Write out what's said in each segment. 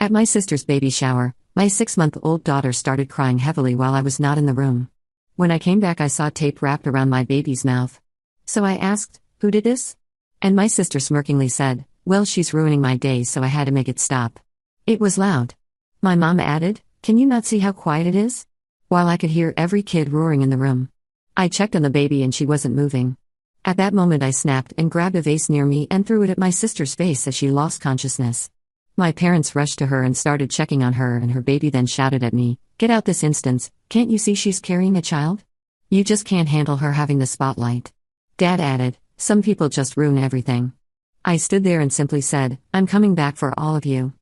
At my sister's baby shower, my 6-month-old daughter started crying heavily while I was not in the room. When I came back, I saw tape wrapped around my baby's mouth. So I asked, "Who did this?" And my sister smirkingly said, "Well, she's ruining my day, so I had to make it stop." It was loud. My mom added, "Can you not see how quiet it is?" While I could hear every kid roaring in the room. I checked on the baby and she wasn't moving. At that moment, I snapped and grabbed a vase near me and threw it at my sister's face as she lost consciousness. My parents rushed to her and started checking on her, and her baby then shouted at me, "Get out this instant, can't you see she's carrying a child? You just can't handle her having the spotlight." Dad added, "Some people just ruin everything." I stood there and simply said, "I'm coming back for all of you."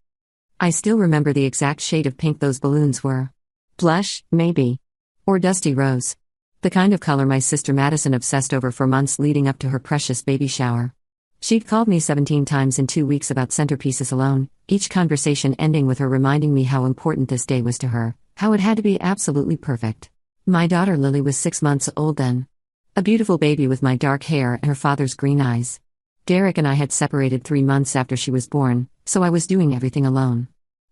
I still remember the exact shade of pink those balloons were. Blush, maybe. Or dusty rose. The kind of color my sister Madison obsessed over for months leading up to her precious baby shower. She'd called me 17 times in 2 weeks about centerpieces alone, each conversation ending with her reminding me how important this day was to her, how it had to be absolutely perfect. My daughter Lily was 6 months old then. A beautiful baby with my dark hair and her father's green eyes. Derek and I had separated 3 months after she was born, so I was doing everything alone.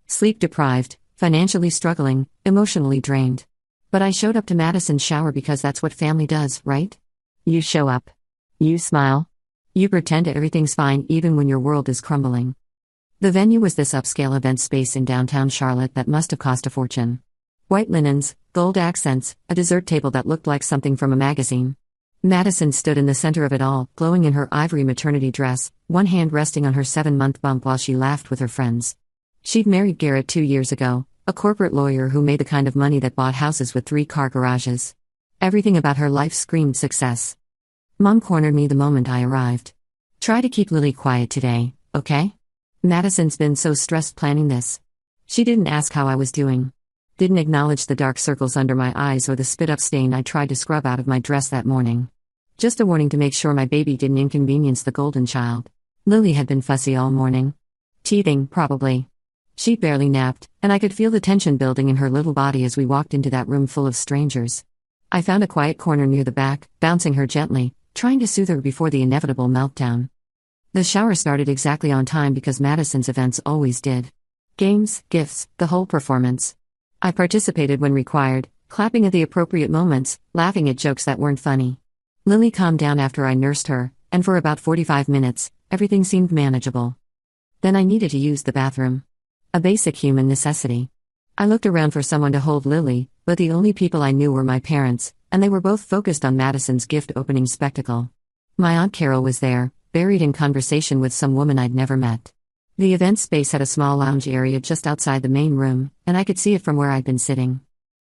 Sleep deprived, financially struggling, emotionally drained. But I showed up to Madison's shower because that's what family does, right? You show up. You smile. You pretend everything's fine even when your world is crumbling. The venue was this upscale event space in downtown Charlotte that must have cost a fortune. White linens, gold accents, a dessert table that looked like something from a magazine. Madison stood in the center of it all, glowing in her ivory maternity dress, one hand resting on her 7-month bump while she laughed with her friends. She'd married Garrett 2 years ago, a corporate lawyer who made the kind of money that bought houses with 3-car garages. Everything about her life screamed success. Mom cornered me the moment I arrived. "Try to keep Lily quiet today, okay? Madison's been so stressed planning this." She didn't ask how I was doing. Didn't acknowledge the dark circles under my eyes or the spit-up stain I tried to scrub out of my dress that morning. Just a warning to make sure my baby didn't inconvenience the golden child. Lily had been fussy all morning. Teething, probably. She barely napped, and I could feel the tension building in her little body as we walked into that room full of strangers. I found a quiet corner near the back, bouncing her gently, trying to soothe her before the inevitable meltdown. The shower started exactly on time because Madison's events always did. Games, gifts, the whole performance. I participated when required, clapping at the appropriate moments, laughing at jokes that weren't funny. Lily calmed down after I nursed her, and for about 45 minutes, everything seemed manageable. Then I needed to use the bathroom. A basic human necessity. I looked around for someone to hold Lily, but the only people I knew were my parents, and they were both focused on Madison's gift-opening spectacle. My Aunt Carol was there, buried in conversation with some woman I'd never met. The event space had a small lounge area just outside the main room, and I could see it from where I'd been sitting.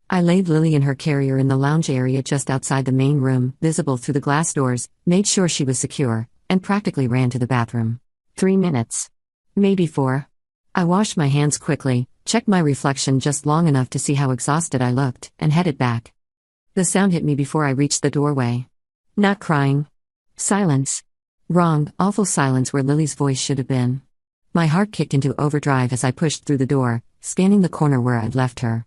I laid Lily in her carrier in the lounge area just outside the main room, visible through the glass doors, made sure she was secure, and practically ran to the bathroom. 3 minutes. Maybe 4. I washed my hands quickly, checked my reflection just long enough to see how exhausted I looked, and headed back. The sound hit me before I reached the doorway. Not crying. Silence. Wrong, awful silence where Lily's voice should have been. My heart kicked into overdrive as I pushed through the door, scanning the corner where I'd left her.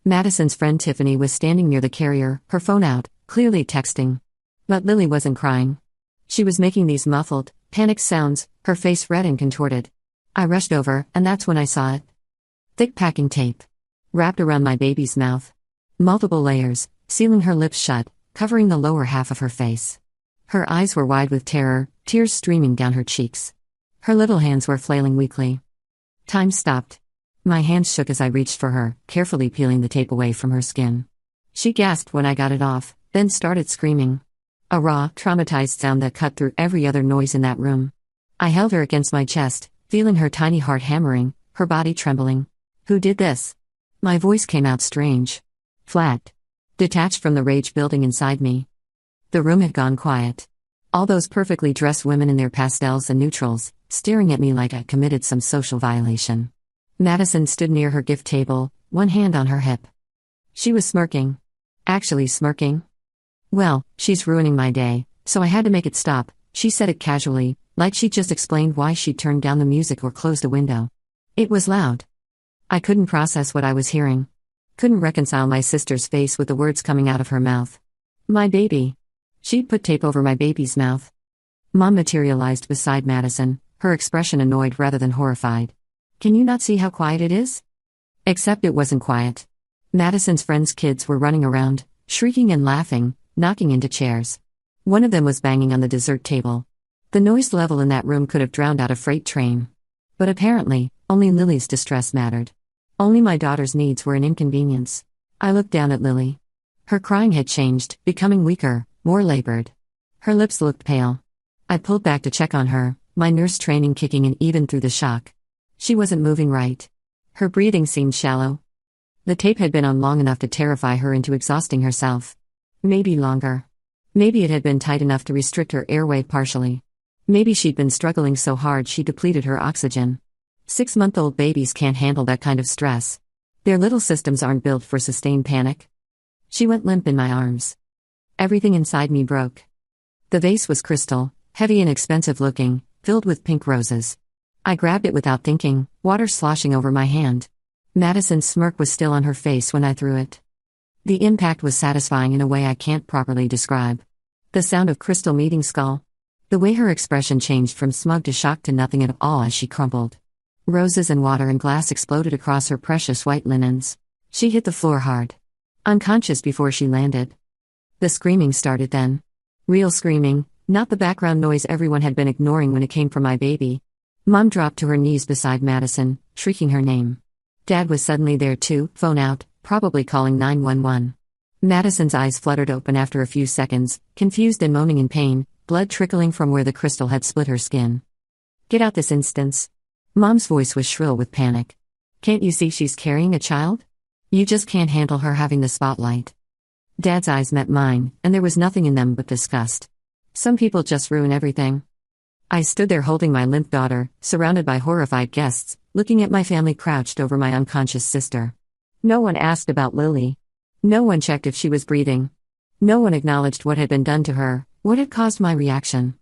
Madison's friend Tiffany was standing near the carrier, her phone out, clearly texting. But Lily wasn't crying. She was making these muffled, panicked sounds, her face red and contorted. I rushed over, and that's when I saw it. Thick packing tape. Wrapped around my baby's mouth. Multiple layers, sealing her lips shut, covering the lower half of her face. Her eyes were wide with terror, tears streaming down her cheeks. Her little hands were flailing weakly. Time stopped. My hands shook as I reached for her, carefully peeling the tape away from her skin. She gasped when I got it off, then started screaming. A raw, traumatized sound that cut through every other noise in that room. I held her against my chest, feeling her tiny heart hammering, her body trembling. Who did this? My voice came out strange. Flat. Detached from the rage building inside me. The room had gone quiet. All those perfectly dressed women in their pastels and neutrals, staring at me like I'd committed some social violation. Madison stood near her gift table, one hand on her hip. She was smirking. Actually smirking. "Well, she's ruining my day, so I had to make it stop," she said it casually, like she'd just explained why she'd turned down the music or closed a window. It was loud. I couldn't process what I was hearing. Couldn't reconcile my sister's face with the words coming out of her mouth. My baby. She'd put tape over my baby's mouth. Mom materialized beside Madison, her expression annoyed rather than horrified. Can you not see how quiet it is? Except it wasn't quiet. Madison's friends' kids were running around, shrieking and laughing, knocking into chairs. One of them was banging on the dessert table. The noise level in that room could have drowned out a freight train. But apparently, only Lily's distress mattered. Only my daughter's needs were an inconvenience. I looked down at Lily. Her crying had changed, becoming weaker, more labored. Her lips looked pale. I pulled back to check on her, my nurse training kicking in even through the shock. She wasn't moving right. Her breathing seemed shallow. The tape had been on long enough to terrify her into exhausting herself. Maybe longer. Maybe it had been tight enough to restrict her airway partially. Maybe she'd been struggling so hard she depleted her oxygen. 6-month-old babies can't handle that kind of stress. Their little systems aren't built for sustained panic. She went limp in my arms. Everything inside me broke. The vase was crystal, heavy and expensive looking, filled with pink roses. I grabbed it without thinking, water sloshing over my hand. Madison's smirk was still on her face when I threw it. The impact was satisfying in a way I can't properly describe. The sound of crystal meeting skull. The way her expression changed from smug to shocked to nothing at all as she crumpled. Roses and water and glass exploded across her precious white linens. She hit the floor hard. Unconscious before she landed. The screaming started then. Real screaming, not the background noise everyone had been ignoring when it came from my baby. Mom dropped to her knees beside Madison, shrieking her name. Dad was suddenly there too, phone out, probably calling 911. Madison's eyes fluttered open after a few seconds, confused and moaning in pain, blood trickling from where the crystal had split her skin. Get out this instance. Mom's voice was shrill with panic. Can't you see she's carrying a child? You just can't handle her having the spotlight. Dad's eyes met mine, and there was nothing in them but disgust. Some people just ruin everything. I stood there holding my limp daughter, surrounded by horrified guests, looking at my family crouched over my unconscious sister. No one asked about Lily. No one checked if she was breathing. No one acknowledged what had been done to her, what had caused my reaction.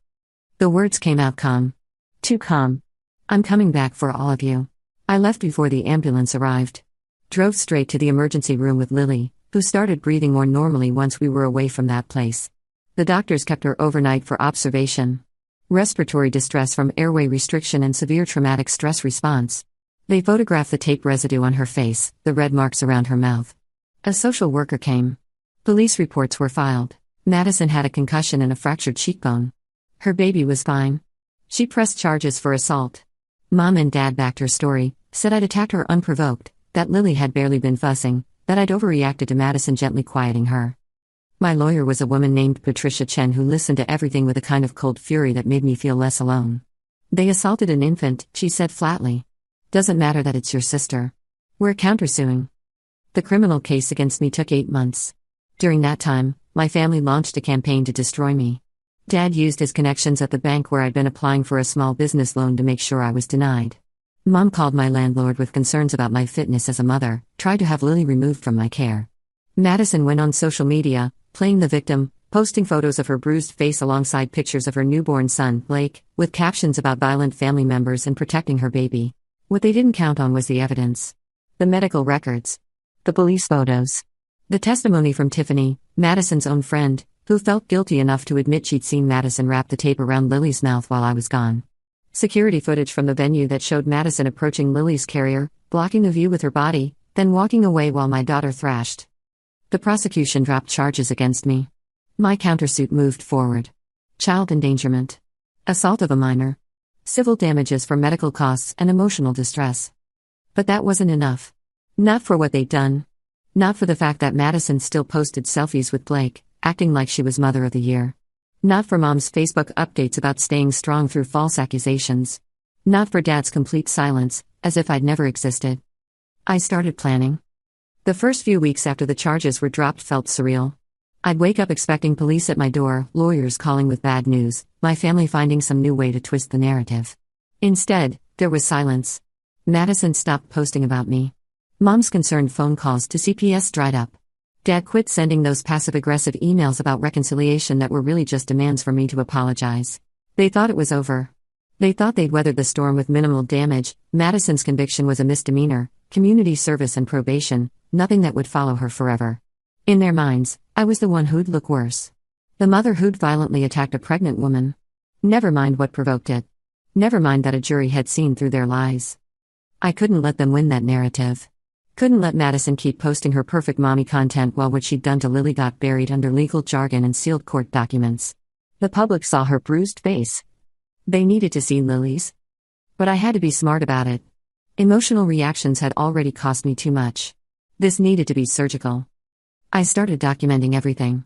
The words came out calm. Too calm. I'm coming back for all of you. I left before the ambulance arrived. Drove straight to the emergency room with Lily, who started breathing more normally once we were away from that place. The doctors kept her overnight for observation. Respiratory distress from airway restriction and severe traumatic stress response. They photographed the tape residue on her face, the red marks around her mouth. A social worker came. Police reports were filed. Madison had a concussion and a fractured cheekbone. Her baby was fine. She pressed charges for assault. Mom and Dad backed her story, said I'd attacked her unprovoked, that Lily had barely been fussing, that I'd overreacted to Madison gently quieting her. My lawyer was a woman named Patricia Chen who listened to everything with a kind of cold fury that made me feel less alone. They assaulted an infant, she said flatly. Doesn't matter that it's your sister. We're countersuing. The criminal case against me took 8 months. During that time, my family launched a campaign to destroy me. Dad used his connections at the bank where I'd been applying for a small business loan to make sure I was denied. Mom called my landlord with concerns about my fitness as a mother, tried to have Lily removed from my care. Madison went on social media, playing the victim, posting photos of her bruised face alongside pictures of her newborn son, Blake, with captions about violent family members and protecting her baby. What they didn't count on was the evidence. The medical records. The police photos. The testimony from Tiffany, Madison's own friend, who felt guilty enough to admit she'd seen Madison wrap the tape around Lily's mouth while I was gone. Security footage from the venue that showed Madison approaching Lily's carrier, blocking the view with her body, then walking away while my daughter thrashed. The prosecution dropped charges against me. My countersuit moved forward. Child endangerment. Assault of a minor. Civil damages for medical costs and emotional distress. But that wasn't enough. Not for what they'd done. Not for the fact that Madison still posted selfies with Blake, acting like she was Mother of the Year. Not for Mom's Facebook updates about staying strong through false accusations. Not for Dad's complete silence, as if I'd never existed. I started planning. The first few weeks after the charges were dropped felt surreal. I'd wake up expecting police at my door, lawyers calling with bad news, my family finding some new way to twist the narrative. Instead, there was silence. Madison stopped posting about me. Mom's concerned phone calls to CPS dried up. Dad quit sending those passive-aggressive emails about reconciliation that were really just demands for me to apologize. They thought it was over. They thought they'd weathered the storm with minimal damage. Madison's conviction was a misdemeanor, community service and probation, nothing that would follow her forever. In their minds, I was the one who'd look worse. The mother who'd violently attacked a pregnant woman. Never mind what provoked it. Never mind that a jury had seen through their lies. I couldn't let them win that narrative. Couldn't let Madison keep posting her perfect mommy content while what she'd done to Lily got buried under legal jargon and sealed court documents. The public saw her bruised face. They needed to see Lily's. But I had to be smart about it. Emotional reactions had already cost me too much. This needed to be surgical. I started documenting everything.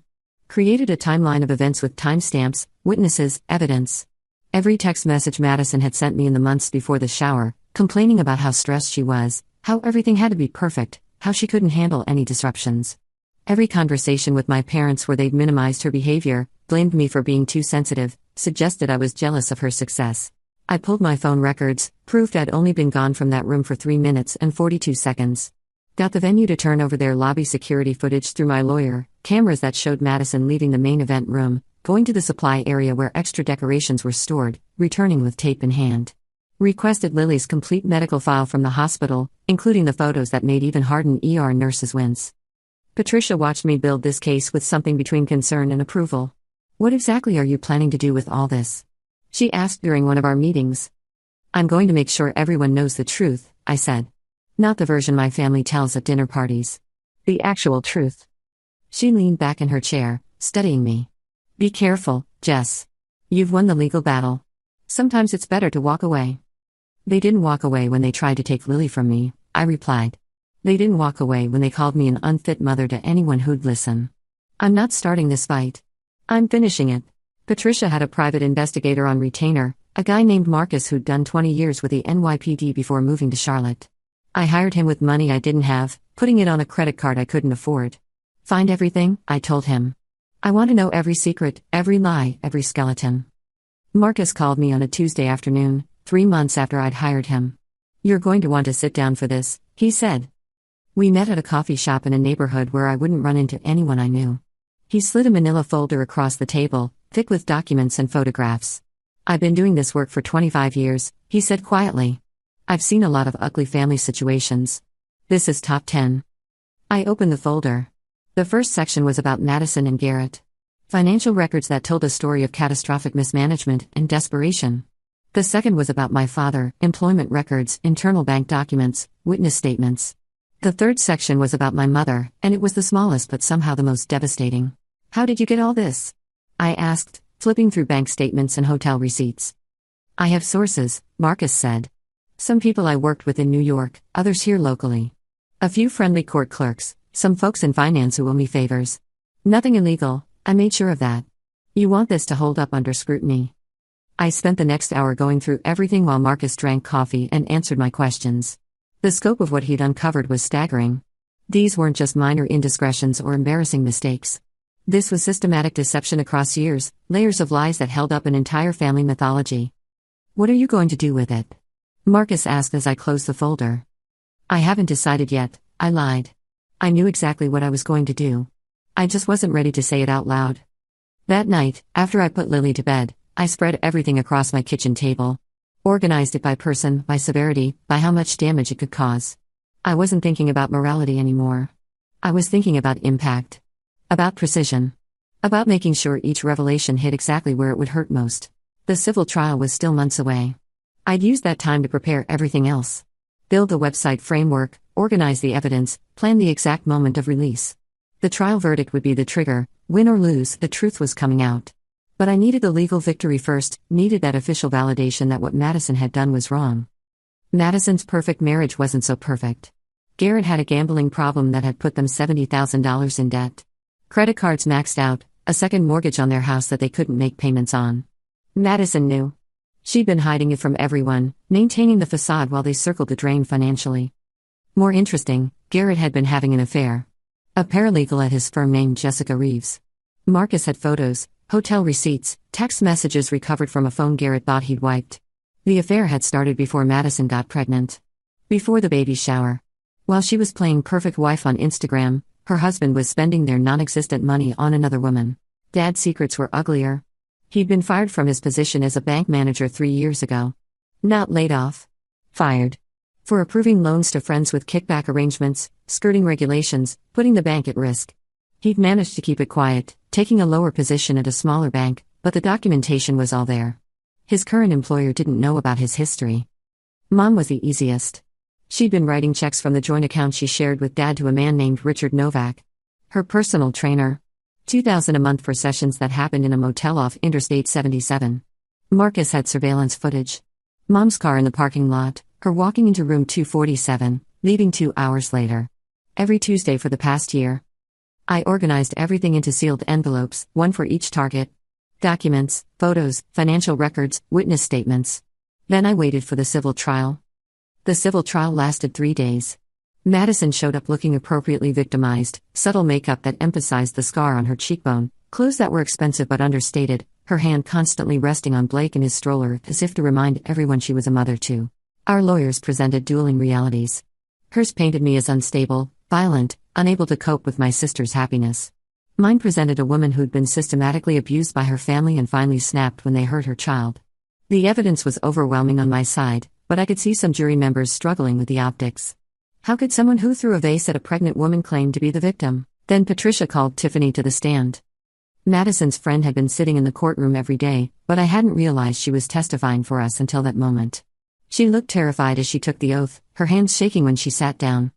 Created a timeline of events with timestamps, witnesses, evidence. Every text message Madison had sent me in the months before the shower, complaining about how stressed she was, how everything had to be perfect, how she couldn't handle any disruptions. Every conversation with my parents where they'd minimized her behavior, blamed me for being too sensitive, suggested I was jealous of her success. I pulled my phone records, proved I'd only been gone from that room for 3 minutes and 42 seconds. Got the venue to turn over their lobby security footage through my lawyer, cameras that showed Madison leaving the main event room, going to the supply area where extra decorations were stored, returning with tape in hand. Requested Lily's complete medical file from the hospital, including the photos that made even hardened ER nurses wince. Patricia watched me build this case with something between concern and approval. "What exactly are you planning to do with all this?" she asked during one of our meetings. "I'm going to make sure everyone knows the truth," I said. "Not the version my family tells at dinner parties. The actual truth." She leaned back in her chair, studying me. "Be careful, Jess. You've won the legal battle. Sometimes it's better to walk away." "They didn't walk away when they tried to take Lily from me," I replied. "They didn't walk away when they called me an unfit mother to anyone who'd listen. I'm not starting this fight. I'm finishing it." Patricia had a private investigator on retainer, a guy named Marcus who'd done 20 years with the NYPD before moving to Charlotte. I hired him with money I didn't have, putting it on a credit card I couldn't afford. "Find everything," I told him. "I want to know every secret, every lie, every skeleton." Marcus called me on a Tuesday afternoon, 3 months after I'd hired him. "You're going to want to sit down for this," he said. We met at a coffee shop in a neighborhood where I wouldn't run into anyone I knew. He slid a manila folder across the table, thick with documents and photographs. "I've been doing this work for 25 years, he said quietly. "I've seen a lot of ugly family situations. This is top 10. I opened the folder. The first section was about Madison and Garrett. Financial records that told a story of catastrophic mismanagement and desperation. The second was about my father, employment records, internal bank documents, witness statements. The third section was about my mother, and it was the smallest but somehow the most devastating. "How did you get all this?" I asked, flipping through bank statements and hotel receipts. "I have sources," Marcus said. "Some people I worked with in New York, others here locally. A few friendly court clerks, some folks in finance who owe me favors. Nothing illegal, I made sure of that. You want this to hold up under scrutiny." I spent the next hour going through everything while Marcus drank coffee and answered my questions. The scope of what he'd uncovered was staggering. These weren't just minor indiscretions or embarrassing mistakes. This was systematic deception across years, layers of lies that held up an entire family mythology. "What are you going to do with it?" Marcus asked as I closed the folder. "I haven't decided yet," I lied. I knew exactly what I was going to do. I just wasn't ready to say it out loud. That night, after I put Lily to bed, I spread everything across my kitchen table. Organized it by person, by severity, by how much damage it could cause. I wasn't thinking about morality anymore. I was thinking about impact. About precision. About making sure each revelation hit exactly where it would hurt most. The civil trial was still months away. I'd used that time to prepare everything else. Build the website framework, organize the evidence, plan the exact moment of release. The trial verdict would be the trigger. Win or lose, the truth was coming out. But I needed the legal victory first, needed that official validation that what Madison had done was wrong. Madison's perfect marriage wasn't so perfect. Garrett had a gambling problem that had put them $70,000 in debt. Credit cards maxed out, a second mortgage on their house that they couldn't make payments on. Madison knew. She'd been hiding it from everyone, maintaining the facade while they circled the drain financially. More interesting, Garrett had been having an affair. A paralegal at his firm named Jessica Reeves. Marcus had photos, hotel receipts, text messages recovered from a phone Garrett thought he'd wiped. The affair had started before Madison got pregnant. Before the baby shower. While she was playing perfect wife on Instagram, her husband was spending their non-existent money on another woman. Dad's secrets were uglier. He'd been fired from his position as a bank manager 3 years ago. Not laid off. Fired. For approving loans to friends with kickback arrangements, skirting regulations, putting the bank at risk. He'd managed to keep it quiet, taking a lower position at a smaller bank, but the documentation was all there. His current employer didn't know about his history. Mom was the easiest. She'd been writing checks from the joint account she shared with Dad to a man named Richard Novak, her personal trainer. $2,000 a month for sessions that happened in a motel off Interstate 77. Marcus had surveillance footage. Mom's car in the parking lot, her walking into room 247, leaving 2 hours later. Every Tuesday for the past year. I organized everything into sealed envelopes, one for each target. Documents, photos, financial records, witness statements. Then I waited for the civil trial. The civil trial lasted 3 days. Madison showed up looking appropriately victimized, subtle makeup that emphasized the scar on her cheekbone, clothes that were expensive but understated, her hand constantly resting on Blake and his stroller as if to remind everyone she was a mother too. Our lawyers presented dueling realities. Hers painted me as unstable, violent, unable to cope with my sister's happiness. Mine presented a woman who'd been systematically abused by her family and finally snapped when they hurt her child. The evidence was overwhelming on my side, but I could see some jury members struggling with the optics. How could someone who threw a vase at a pregnant woman claim to be the victim? Then Patricia called Tiffany to the stand. Madison's friend had been sitting in the courtroom every day, but I hadn't realized she was testifying for us until that moment. She looked terrified as she took the oath, her hands shaking when she sat down.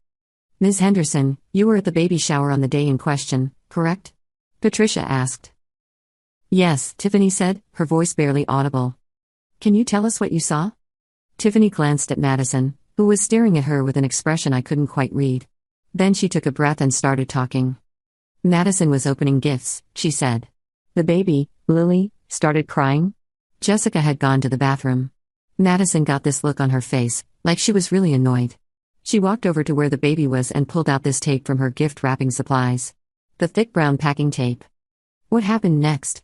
"Ms. Henderson, you were at the baby shower on the day in question, correct?" Patricia asked. "Yes," Tiffany said, her voice barely audible. "Can you tell us what you saw?" Tiffany glanced at Madison, who was staring at her with an expression I couldn't quite read. Then she took a breath and started talking. "Madison was opening gifts," she said. "The baby, Lily, started crying. Jessica had gone to the bathroom. Madison got this look on her face, like she was really annoyed. She walked over to where the baby was and pulled out this tape from her gift wrapping supplies. The thick brown packing tape. What happened next?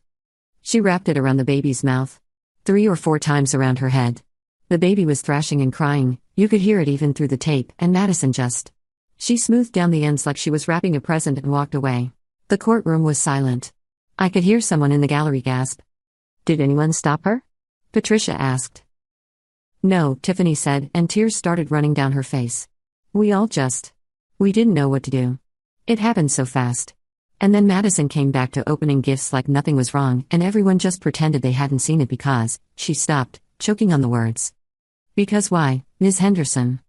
She wrapped it around the baby's mouth. 3 or 4 times around her head. The baby was thrashing and crying, you could hear it even through the tape, and Madison just. She smoothed down the ends like she was wrapping a present and walked away. The courtroom was silent. I could hear someone in the gallery gasp. "Did anyone stop her?" Patricia asked. "No," Tiffany said, and tears started running down her face. We didn't know what to do. It happened so fast. And then Madison came back to opening gifts like nothing was wrong, and everyone just pretended they hadn't seen it because," she stopped, choking on the words. "Because why, Ms. Henderson?"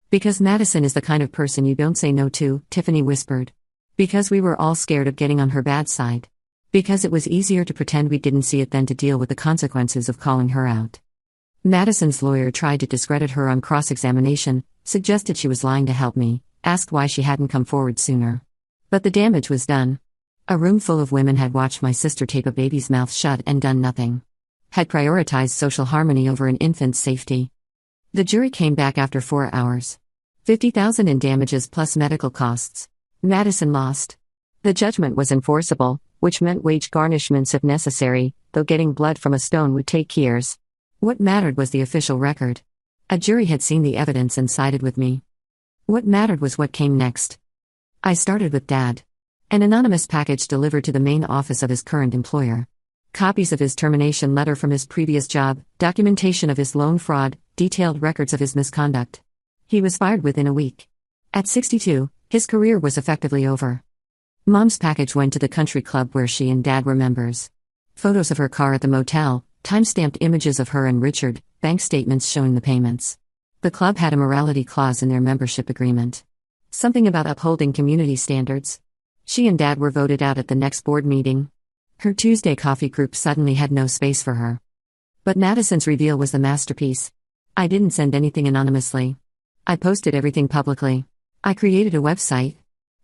"Because Madison is the kind of person you don't say no to," Tiffany whispered. "Because we were all scared of getting on her bad side. Because it was easier to pretend we didn't see it than to deal with the consequences of calling her out." Madison's lawyer tried to discredit her on cross-examination, suggested she was lying to help me, asked why she hadn't come forward sooner. But the damage was done. A room full of women had watched my sister tape a baby's mouth shut and done nothing. Had prioritized social harmony over an infant's safety. The jury came back after 4 hours. $50,000 in damages plus medical costs. Madison lost. The judgment was enforceable, which meant wage garnishments if necessary, though getting blood from a stone would take years. What mattered was the official record. A jury had seen the evidence and sided with me. What mattered was what came next. I started with Dad. An anonymous package delivered to the main office of his current employer. Copies of his termination letter from his previous job, documentation of his loan fraud, detailed records of his misconduct. He was fired within a week. At 62, his career was effectively over. Mom's package went to the country club where she and Dad were members. Photos of her car at the motel, time-stamped images of her and Richard, bank statements showing the payments. The club had a morality clause in their membership agreement. Something about upholding community standards. She and Dad were voted out at the next board meeting. Her Tuesday coffee group suddenly had no space for her. But Madison's reveal was the masterpiece. I didn't send anything anonymously. I posted everything publicly. I created a website.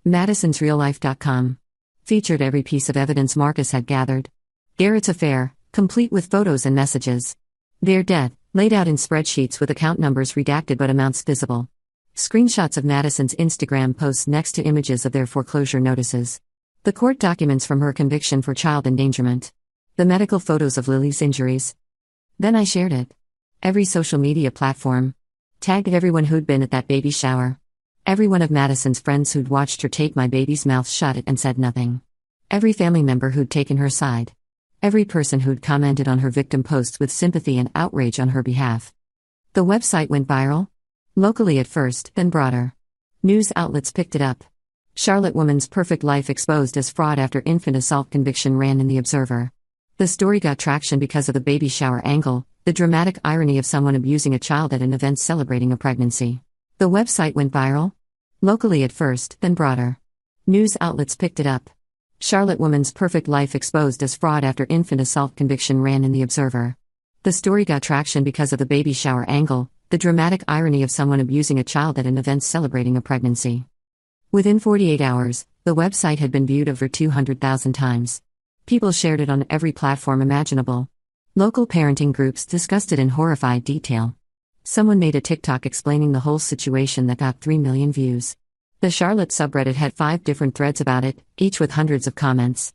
MadisonsRealLife.com. Featured every piece of evidence Marcus had gathered. Garrett's affair, complete with photos and messages. Their death, laid out in spreadsheets with account numbers redacted but amounts visible. Screenshots of Madison's Instagram posts next to images of their foreclosure notices. The court documents from her conviction for child endangerment. The medical photos of Lily's injuries. Then I shared it. Every social media platform. Tagged everyone who'd been at that baby shower. Every one of Madison's friends who'd watched her tape my baby's mouth shut and said nothing. Every family member who'd taken her side. Every person who'd commented on her victim posts with sympathy and outrage on her behalf. The website went viral. Locally at first, then broader. News outlets picked it up. Charlotte woman's perfect life exposed as fraud after infant assault conviction ran in The Observer. The story got traction because of the baby shower angle, the dramatic irony of someone abusing a child at an event celebrating a pregnancy. The website went viral. Locally at first, then broader. News outlets picked it up. Charlotte woman's perfect life exposed as fraud after infant assault conviction ran in The Observer. The story got traction because of the baby shower angle, the dramatic irony of someone abusing a child at an event celebrating a pregnancy. Within 48 hours, the website had been viewed over 200,000 times. People shared it on every platform imaginable. Local parenting groups discussed it in horrified detail. Someone made a TikTok explaining the whole situation that got 3 million views. The Charlotte subreddit had 5 different threads about it, each with hundreds of comments.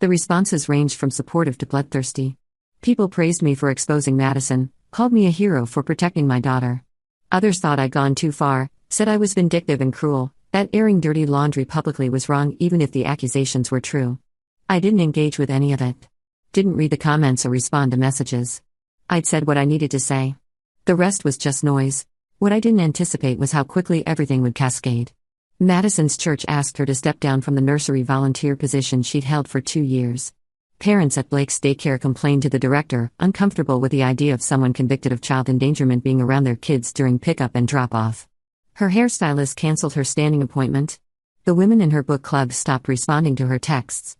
The responses ranged from supportive to bloodthirsty. People praised me for exposing Madison, called me a hero for protecting my daughter. Others thought I'd gone too far, said I was vindictive and cruel, that airing dirty laundry publicly was wrong even if the accusations were true. I didn't engage with any of it. Didn't read the comments or respond to messages. I'd said what I needed to say. The rest was just noise. What I didn't anticipate was how quickly everything would cascade. Madison's church asked her to step down from the nursery volunteer position she'd held for 2 years. Parents at Blake's daycare complained to the director, uncomfortable with the idea of someone convicted of child endangerment being around their kids during pickup and drop-off. Her hairstylist canceled her standing appointment. The women in her book club stopped responding to her texts.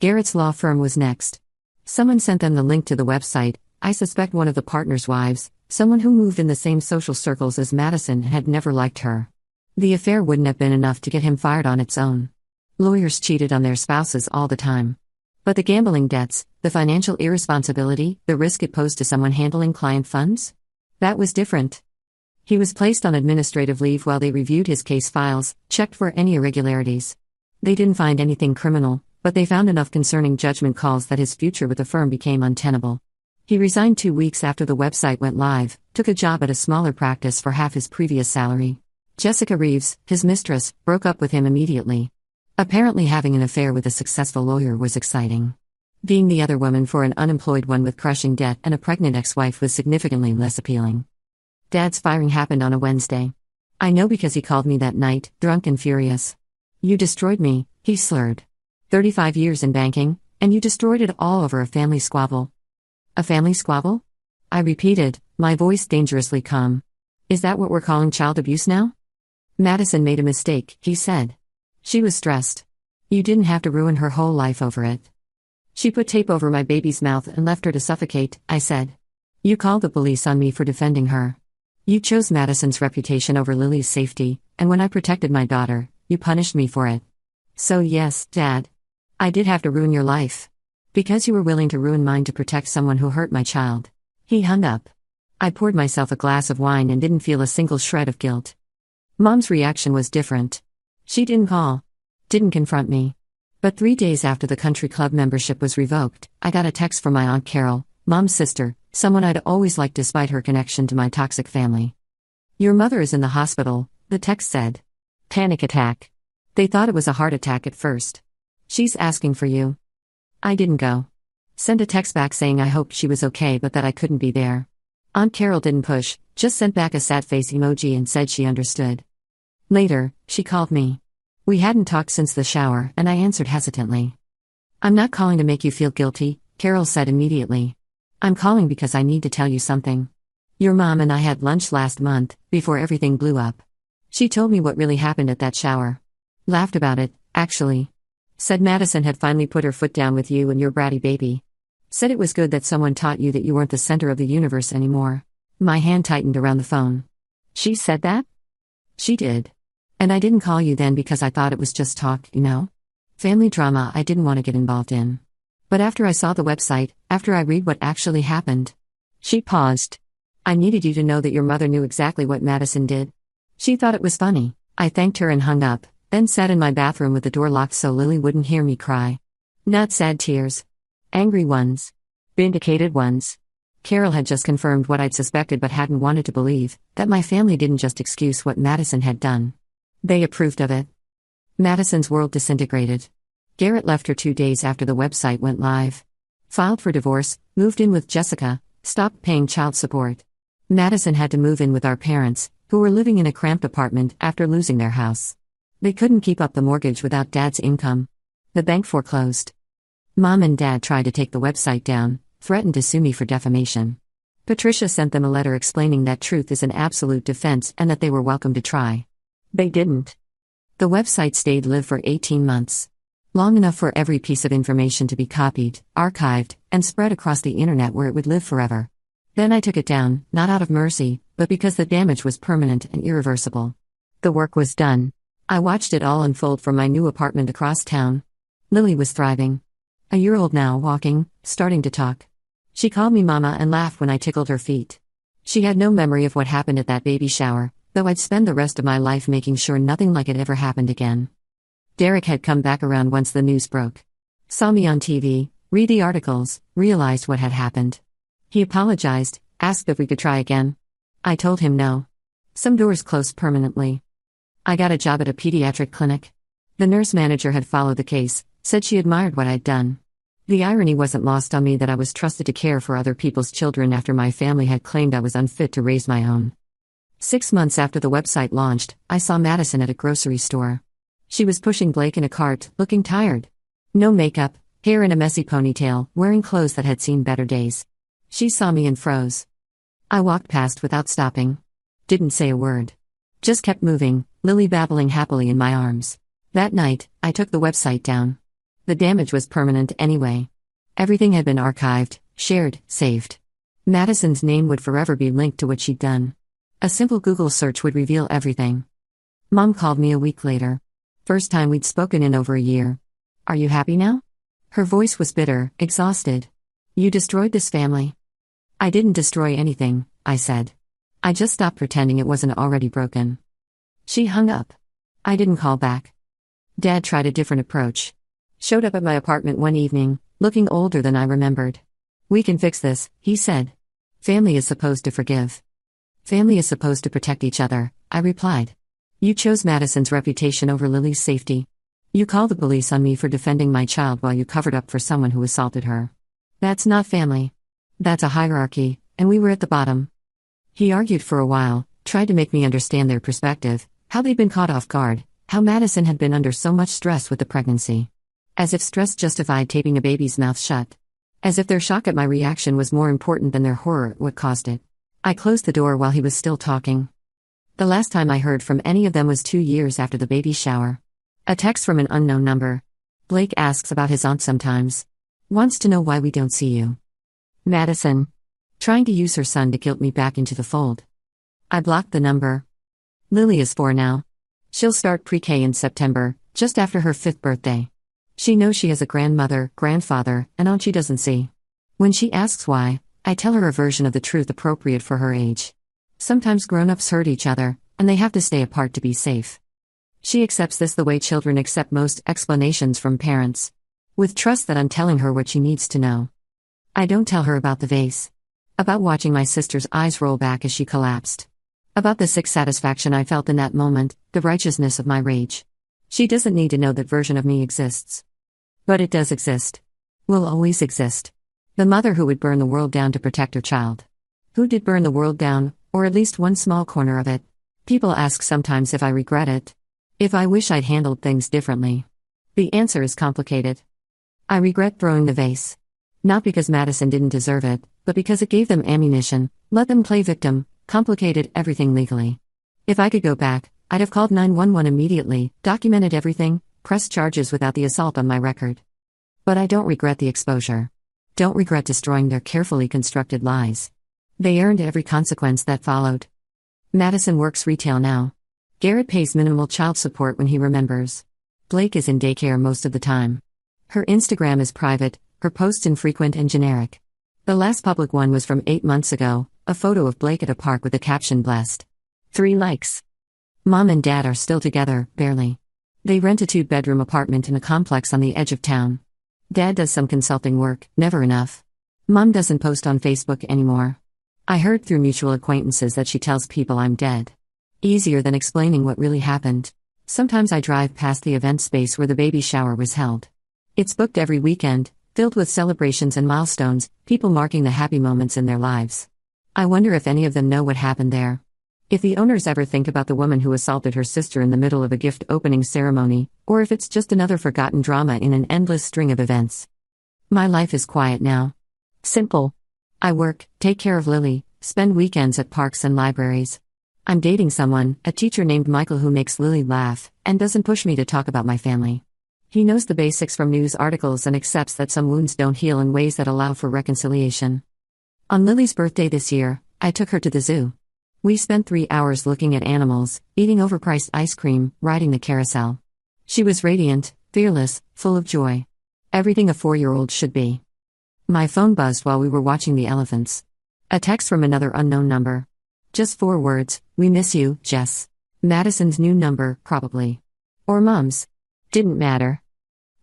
Garrett's law firm was next. Someone sent them the link to the website. I suspect one of the partners' wives, someone who moved in the same social circles as Madison, had never liked her. The affair wouldn't have been enough to get him fired on its own. Lawyers cheated on their spouses all the time. But the gambling debts, the financial irresponsibility, the risk it posed to someone handling client funds? That was different. He was placed on administrative leave while they reviewed his case files, checked for any irregularities. They didn't find anything criminal, but they found enough concerning judgment calls that his future with the firm became untenable. He resigned 2 weeks after the website went live, took a job at a smaller practice for half his previous salary. Jessica Reeves, his mistress, broke up with him immediately. Apparently having an affair with a successful lawyer was exciting. Being the other woman for an unemployed one with crushing debt and a pregnant ex-wife was significantly less appealing. Dad's firing happened on a Wednesday. I know because he called me that night, drunk and furious. "You destroyed me," he slurred. 35 years in banking, and you destroyed it all over a family squabble. A family squabble? I repeated, my voice dangerously calm. Is that what we're calling child abuse now? Madison made a mistake, he said. She was stressed. You didn't have to ruin her whole life over it. She put tape over my baby's mouth and left her to suffocate, I said. You called the police on me for defending her. You chose Madison's reputation over Lily's safety, and when I protected my daughter, you punished me for it. So yes, Dad. I did have to ruin your life. Because you were willing to ruin mine to protect someone who hurt my child. He hung up. I poured myself a glass of wine and didn't feel a single shred of guilt. Mom's reaction was different. She didn't call. Didn't confront me. But 3 days after the country club membership was revoked, I got a text from my Aunt Carol, Mom's sister, someone I'd always liked despite her connection to my toxic family. Your mother is in the hospital, the text said. Panic attack. They thought it was a heart attack at first. She's asking for you. I didn't go. Sent a text back saying I hoped she was okay but that I couldn't be there. Aunt Carol didn't push, just sent back a sad face emoji and said she understood. Later, she called me. We hadn't talked since the shower, and I answered hesitantly. I'm not calling to make you feel guilty, Carol said immediately. I'm calling because I need to tell you something. Your mom and I had lunch last month, before everything blew up. She told me what really happened at that shower. Laughed about it, actually. Said Madison had finally put her foot down with you and your bratty baby. Said it was good that someone taught you that you weren't the center of the universe anymore. My hand tightened around the phone. She said that? She did. And I didn't call you then because I thought it was just talk, you know? Family drama I didn't want to get involved in. But after I saw the website, after I read what actually happened. She paused. I needed you to know that your mother knew exactly what Madison did. She thought it was funny. I thanked her and hung up, then sat in my bathroom with the door locked so Lily wouldn't hear me cry. Not sad tears. Angry ones. Vindicated ones. Carol had just confirmed what I'd suspected but hadn't wanted to believe, that my family didn't just excuse what Madison had done. They approved of it. Madison's world disintegrated. Garrett left her 2 days after the website went live. Filed for divorce, moved in with Jessica, stopped paying child support. Madison had to move in with our parents, who were living in a cramped apartment after losing their house. They couldn't keep up the mortgage without Dad's income. The bank foreclosed. Mom and Dad tried to take the website down, threatened to sue me for defamation. Patricia sent them a letter explaining that truth is an absolute defense and that they were welcome to try. They didn't. The website stayed live for 18 months. Long enough for every piece of information to be copied, archived, and spread across the internet where it would live forever. Then I took it down, not out of mercy, but because the damage was permanent and irreversible. The work was done. I watched it all unfold from my new apartment across town. Lily was thriving. A year old now, walking, starting to talk. She called me mama and laughed when I tickled her feet. She had no memory of what happened at that baby shower, though I'd spend the rest of my life making sure nothing like it ever happened again. Derek had come back around once the news broke. Saw me on TV, read the articles, realized what had happened. He apologized, asked if we could try again. I told him no. Some doors closed permanently. I got a job at a pediatric clinic. The nurse manager had followed the case, said she admired what I'd done. The irony wasn't lost on me that I was trusted to care for other people's children after my family had claimed I was unfit to raise my own. 6 months after the website launched, I saw Madison at a grocery store. She was pushing Blake in a cart, looking tired. No makeup, hair in a messy ponytail, wearing clothes that had seen better days. She saw me and froze. I walked past without stopping. Didn't say a word. Just kept moving, Lily babbling happily in my arms. That night, I took the website down. The damage was permanent anyway. Everything had been archived, shared, saved. Madison's name would forever be linked to what she'd done. A simple Google search would reveal everything. Mom called me a week later. First time we'd spoken in over a year. Are you happy now? Her voice was bitter, exhausted. You destroyed this family. I didn't destroy anything, I said. I just stopped pretending it wasn't already broken. She hung up. I didn't call back. Dad tried a different approach. Showed up at my apartment one evening, looking older than I remembered. We can fix this, he said. Family is supposed to forgive. Family is supposed to protect each other, I replied. You chose Madison's reputation over Lily's safety. You called the police on me for defending my child while you covered up for someone who assaulted her. That's not family. That's a hierarchy, and we were at the bottom. He argued for a while, tried to make me understand their perspective, how they'd been caught off guard, how Madison had been under so much stress with the pregnancy. As if stress justified taping a baby's mouth shut. As if their shock at my reaction was more important than their horror at what caused it. I closed the door while he was still talking. The last time I heard from any of them was 2 years after the baby shower. A text from an unknown number. Blake asks about his aunt sometimes. Wants to know why we don't see you. Madison. Trying to use her son to guilt me back into the fold. I blocked the number. Lily is 4 now. She'll start pre-K in September, just after her 5th birthday. She knows she has a grandmother, grandfather, and aunt she doesn't see. When she asks why, I tell her a version of the truth appropriate for her age. Sometimes grown-ups hurt each other, and they have to stay apart to be safe. She accepts this the way children accept most explanations from parents. With trust that I'm telling her what she needs to know. I don't tell her about the vase. About watching my sister's eyes roll back as she collapsed. About the sick satisfaction I felt in that moment, the righteousness of my rage. She doesn't need to know that version of me exists. But it does exist. Will always exist. The mother who would burn the world down to protect her child. Who did burn the world down, or at least one small corner of it. People ask sometimes if I regret it. If I wish I'd handled things differently. The answer is complicated. I regret throwing the vase. Not because Madison didn't deserve it, but because it gave them ammunition, let them play victim, complicated everything legally. If I could go back, I'd have called 911 immediately, documented everything, pressed charges without the assault on my record. But I don't regret the exposure. Don't regret destroying their carefully constructed lies. They earned every consequence that followed. Madison works retail now. Garrett pays minimal child support when he remembers. Blake is in daycare most of the time. Her Instagram is private, her posts infrequent and generic. The last public one was from 8 months ago, a photo of Blake at a park with the caption blessed. 3 likes. Mom and Dad are still together, barely. They rent a 2-bedroom apartment in a complex on the edge of town. Dad does some consulting work, never enough. Mom doesn't post on Facebook anymore. I heard through mutual acquaintances that she tells people I'm dead. Easier than explaining what really happened. Sometimes I drive past the event space where the baby shower was held. It's booked every weekend, filled with celebrations and milestones, people marking the happy moments in their lives. I wonder if any of them know what happened there. If the owners ever think about the woman who assaulted her sister in the middle of a gift opening ceremony, or if it's just another forgotten drama in an endless string of events. My life is quiet now. Simple. I work, take care of Lily, spend weekends at parks and libraries. I'm dating someone, a teacher named Michael, who makes Lily laugh and doesn't push me to talk about my family. He knows the basics from news articles and accepts that some wounds don't heal in ways that allow for reconciliation. On Lily's birthday this year, I took her to the zoo. We spent 3 hours looking at animals, eating overpriced ice cream, riding the carousel. She was radiant, fearless, full of joy. Everything a 4-year-old should be. My phone buzzed while we were watching the elephants. A text from another unknown number. Just 4 words: "We miss you, Jess." Madison's new number, probably. Or Mom's. Didn't matter.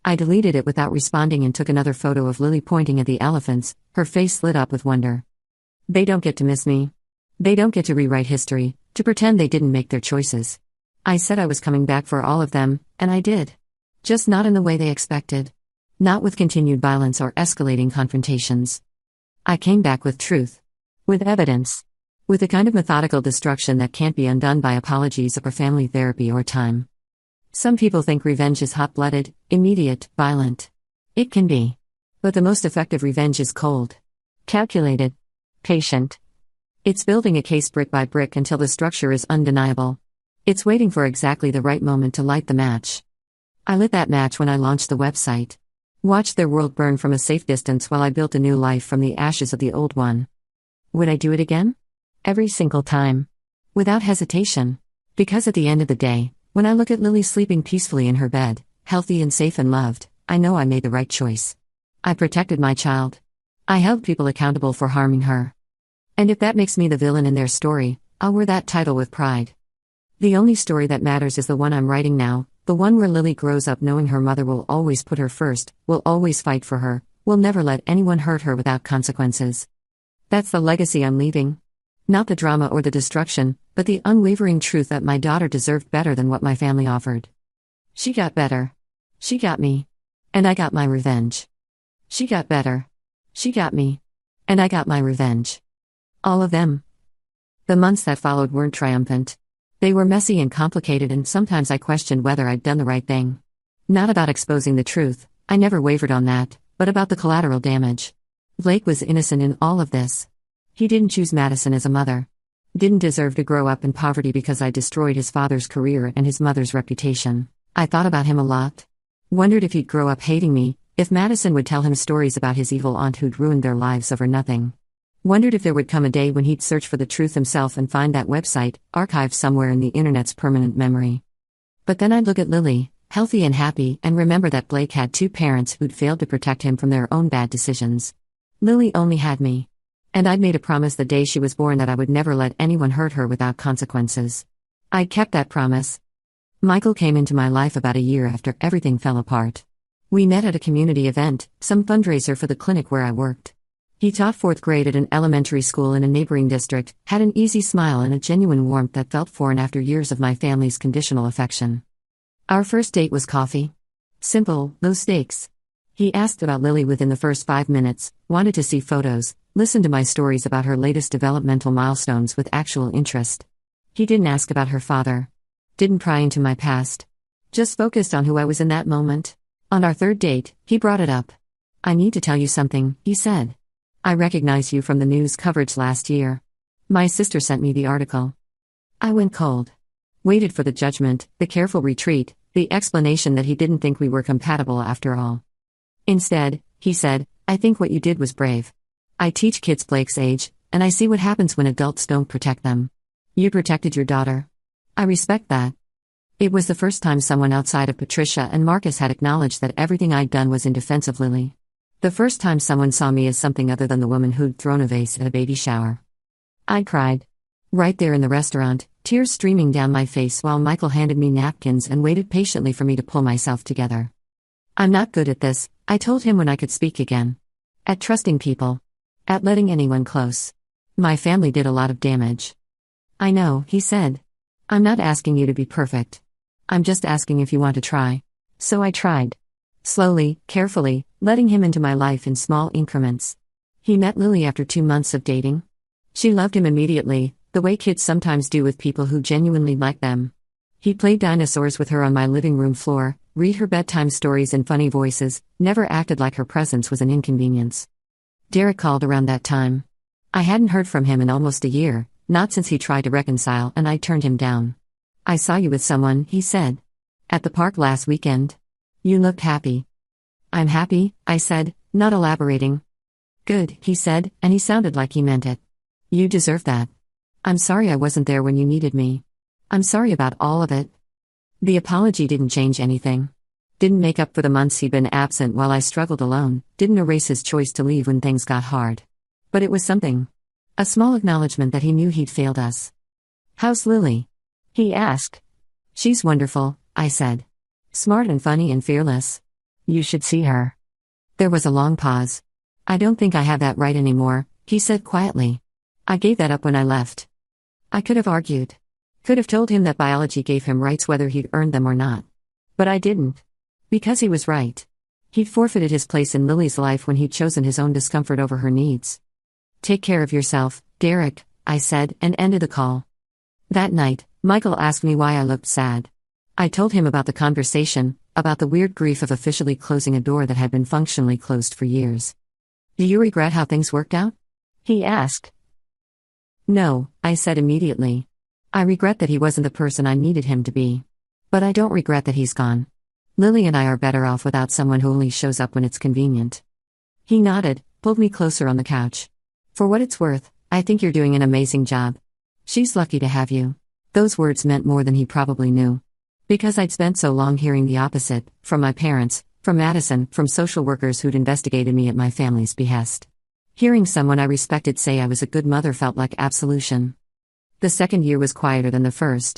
I deleted it without responding and took another photo of Lily pointing at the elephants, her face lit up with wonder. They don't get to miss me. They don't get to rewrite history, to pretend they didn't make their choices. I said I was coming back for all of them, and I did. Just not in the way they expected. Not with continued violence or escalating confrontations. I came back with truth. With evidence. With the kind of methodical destruction that can't be undone by apologies or family therapy or time. Some people think revenge is hot-blooded, immediate, violent. It can be. But the most effective revenge is cold. Calculated. Patient. It's building a case brick by brick until the structure is undeniable. It's waiting for exactly the right moment to light the match. I lit that match when I launched the website. Watched their world burn from a safe distance while I built a new life from the ashes of the old one. Would I do it again? Every single time. Without hesitation. Because at the end of the day, when I look at Lily sleeping peacefully in her bed, healthy and safe and loved, I know I made the right choice. I protected my child. I held people accountable for harming her. And if that makes me the villain in their story, I'll wear that title with pride. The only story that matters is the one I'm writing now, the one where Lily grows up knowing her mother will always put her first, will always fight for her, will never let anyone hurt her without consequences. That's the legacy I'm leaving. Not the drama or the destruction, but the unwavering truth that my daughter deserved better than what my family offered. She got better. She got me. And I got my revenge. She got better. She got me. And I got my revenge. All of them. The months that followed weren't triumphant. They were messy and complicated, and sometimes I questioned whether I'd done the right thing. Not about exposing the truth, I never wavered on that, but about the collateral damage. Blake was innocent in all of this. He didn't choose Madison as a mother. Didn't deserve to grow up in poverty because I destroyed his father's career and his mother's reputation. I thought about him a lot. Wondered if he'd grow up hating me, if Madison would tell him stories about his evil aunt who'd ruined their lives over nothing. Wondered if there would come a day when he'd search for the truth himself and find that website, archived somewhere in the internet's permanent memory. But then I'd look at Lily, healthy and happy, and remember that Blake had 2 parents who'd failed to protect him from their own bad decisions. Lily only had me. And I'd made a promise the day she was born that I would never let anyone hurt her without consequences. I'd kept that promise. Michael came into my life about a year after everything fell apart. We met at a community event, some fundraiser for the clinic where I worked. He taught 4th grade at an elementary school in a neighboring district, had an easy smile and a genuine warmth that felt foreign after years of my family's conditional affection. Our first date was coffee. Simple, low stakes. He asked about Lily within the first 5 minutes, wanted to see photos, listened to my stories about her latest developmental milestones with actual interest. He didn't ask about her father. Didn't pry into my past. Just focused on who I was in that moment. On our 3rd date, he brought it up. "I need to tell you something," he said. "I recognize you from the news coverage last year. My sister sent me the article." I went cold. Waited for the judgment, the careful retreat, the explanation that he didn't think we were compatible after all. Instead, he said, "I think what you did was brave. I teach kids Blake's age, and I see what happens when adults don't protect them. You protected your daughter. I respect that." It was the first time someone outside of Patricia and Marcus had acknowledged that everything I'd done was in defense of Lily. The first time someone saw me as something other than the woman who'd thrown a vase at a baby shower. I cried. Right there in the restaurant, tears streaming down my face while Michael handed me napkins and waited patiently for me to pull myself together. "I'm not good at this," I told him when I could speak again. "At trusting people. At letting anyone close. My family did a lot of damage." "I know," he said. "I'm not asking you to be perfect. I'm just asking if you want to try." So I tried. Slowly, carefully, letting him into my life in small increments. He met Lily after 2 months of dating. She loved him immediately, the way kids sometimes do with people who genuinely like them. He played dinosaurs with her on my living room floor, read her bedtime stories in funny voices, never acted like her presence was an inconvenience. Derek called around that time. I hadn't heard from him in almost a year, not since he tried to reconcile and I turned him down. I saw you with someone, he said. At the park last weekend. You looked happy. I'm happy, I said, not elaborating. Good, he said, and he sounded like he meant it. You deserve that. I'm sorry I wasn't there when you needed me. I'm sorry about all of it. The apology didn't change anything. Didn't make up for the months he'd been absent while I struggled alone, didn't erase his choice to leave when things got hard. But it was something. A small acknowledgement that he knew he'd failed us. How's Lily? He asked. She's wonderful, I said. Smart and funny and fearless. You should see her. There was a long pause. I don't think I have that right anymore, he said quietly. I gave that up when I left. I could have argued. Could have told him that biology gave him rights whether he'd earned them or not. But I didn't. Because he was right. He'd forfeited his place in Lily's life when he'd chosen his own discomfort over her needs. Take care of yourself, Derek, I said, and ended the call. That night, Michael asked me why I looked sad. I told him about the conversation, about the weird grief of officially closing a door that had been functionally closed for years. Do you regret how things worked out? He asked. No, I said immediately. I regret that he wasn't the person I needed him to be. But I don't regret that he's gone. Lily and I are better off without someone who only shows up when it's convenient. He nodded, pulled me closer on the couch. For what it's worth, I think you're doing an amazing job. She's lucky to have you. Those words meant more than he probably knew. Because I'd spent so long hearing the opposite, from my parents, from Madison, from social workers who'd investigated me at my family's behest. Hearing someone I respected say I was a good mother felt like absolution. The second year was quieter than the first.